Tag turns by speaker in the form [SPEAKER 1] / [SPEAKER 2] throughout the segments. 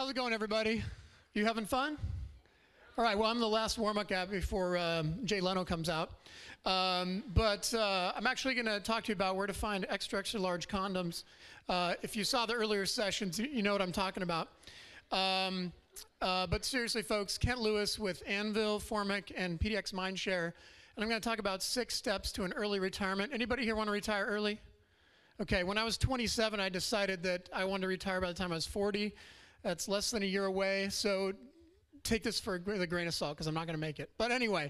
[SPEAKER 1] How's it going, everybody? You having fun? All right, well, I'm the last warm-up guy before Jay Leno comes out. But I'm actually going to talk to you about where to find extra, extra large condoms. If you saw the earlier sessions, you know what I'm talking about. But seriously, folks, Kent Lewis with Anvil, Formic, and PDX Mindshare. And I'm going to talk about 6 steps to an early retirement. Anybody here want to retire early? Okay, when I was 27, I decided that I wanted to retire by the time I was 40. That's less than a year away, so take this with a grain of salt because I'm not going to make it. But anyway,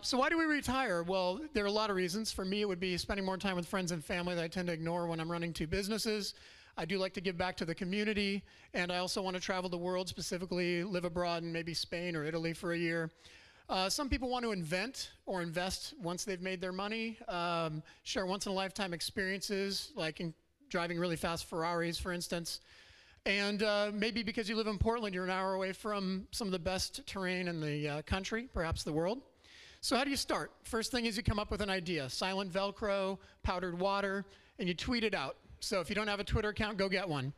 [SPEAKER 1] so why do we retire? Well, there are a lot of reasons. For me, it would be spending more time with friends and family that I tend to ignore when I'm running 2 businesses. I do like to give back to the community, and I also want to travel the world, specifically live abroad in maybe Spain or Italy for a year. Some people want to invent or invest once they've made their money, share once-in-a-lifetime experiences, like in driving really fast Ferraris, for instance. And maybe because you live in Portland, you're an hour away from some of the best terrain in the country, perhaps the world. So how do you start? First thing is you come up with an idea. Silent Velcro, powdered water, and you tweet it out. So if you don't have a Twitter account, go get one.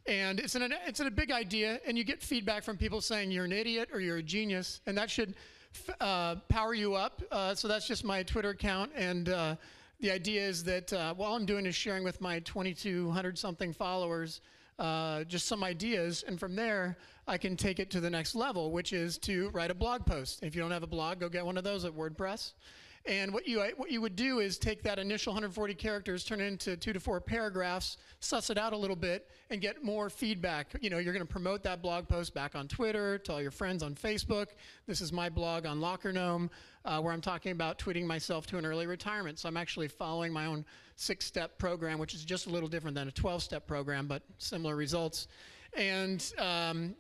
[SPEAKER 1] And it's a big idea, and you get feedback from people saying you're an idiot or you're a genius, and that should power you up. So that's just my Twitter account, and the idea is that all I'm doing is sharing with my 2,200-something followers just some ideas, and from there I can take it to the next level, which is to write a blog post. If you don't have a blog, go get one of those at WordPress. And what you would do is take that initial 140 characters, turn it into 2 to 4 paragraphs, suss it out a little bit, and get more feedback. You know, you're going to promote that blog post back on Twitter, to all your friends on Facebook. This is my blog on Locker Gnome, where I'm talking about tweeting myself to an early retirement. So I'm actually following my own 6-step program, which is just a little different than a 12-step program, but similar results. And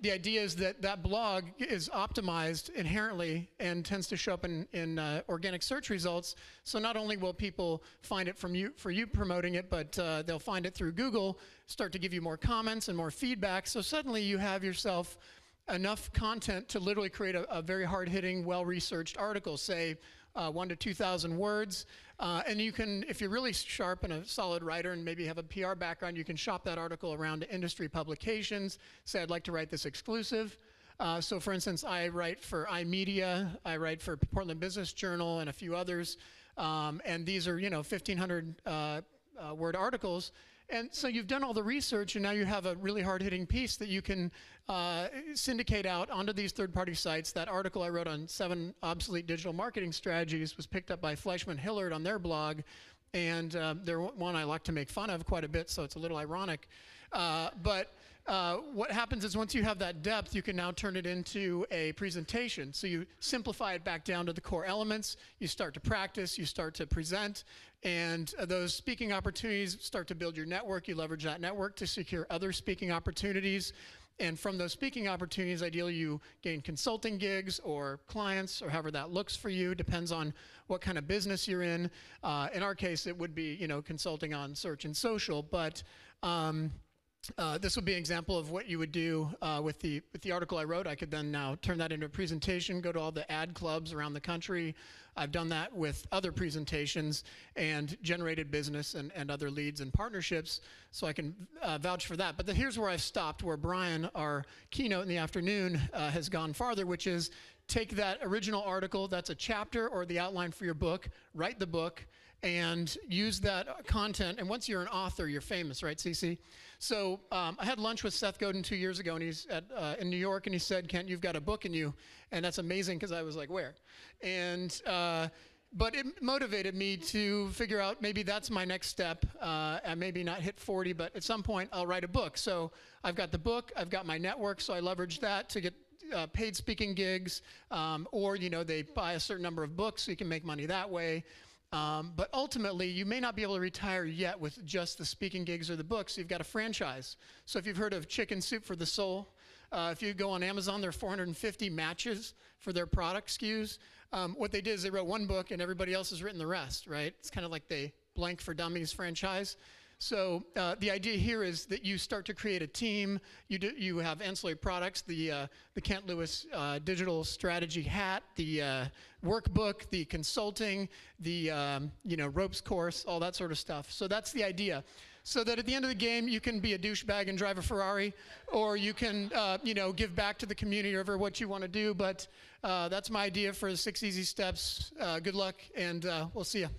[SPEAKER 1] the idea is that that blog is optimized inherently and tends to show up in organic search results. So not only will people find it for you promoting it, but they'll find it through Google, start to give you more comments and more feedback. So suddenly you have yourself enough content to literally create a very hard-hitting, well-researched article, say 1,000 to 2,000 words. And you can, if you're really sharp and a solid writer and maybe have a PR background, you can shop that article around to industry publications. Say, I'd like to write this exclusive. So for instance, I write for iMedia, I write for Portland Business Journal and a few others. And these are, 1,500 word articles. And so you've done all the research, and now you have a really hard-hitting piece that you can syndicate out onto these third-party sites. That article I wrote on 7 obsolete digital marketing strategies was picked up by Fleischman Hillard on their blog, and they're one I like to make fun of quite a bit, so it's a little ironic. But what happens is once you have that depth, you can now turn it into a presentation. So you simplify it back down to the core elements. You start to practice. You start to present. And those speaking opportunities start to build your network. You leverage that network to secure other speaking opportunities. And from those speaking opportunities, ideally you gain consulting gigs or clients or however that looks for you. Depends on what kind of business you're in. In our case, it would be consulting on search and social. But this would be an example of what you would do with the article I wrote. I could then now turn that into a presentation, go to all the ad clubs around the country. I've done that with other presentations and generated business and other leads and partnerships, so I can vouch for that. But here's where I've stopped, where Brian, our keynote in the afternoon, has gone farther, which is take that original article, that's a chapter or the outline for your book, write the book, and use that content. And once you're an author, you're famous, right, CC? So I had lunch with Seth Godin 2 years ago, and he's in New York, and he said, Kent, you've got a book in you. And that's amazing, because I was like, where? And but it motivated me to figure out maybe that's my next step. I maybe not hit 40, but at some point I'll write a book. So I've got the book, I've got my network, so I leverage that to get paid speaking gigs, or they buy a certain number of books so you can make money that way. But ultimately, you may not be able to retire yet with just the speaking gigs or the books. You've got a franchise. So if you've heard of Chicken Soup for the Soul, if you go on Amazon, there are 450 matches for their product SKUs. What they did is they wrote one book, and everybody else has written the rest, right? It's kind of like the Blank for Dummies franchise. So the idea here is that you start to create a team. You have ancillary products, the Kent Lewis digital strategy hat, the workbook, the consulting, the ropes course, all that sort of stuff. So that's the idea. so that at the end of the game you can be a douchebag and drive a Ferrari, or you can give back to the community or what you want to do. But that's my idea for the 6 easy steps. Good luck, and we'll see you.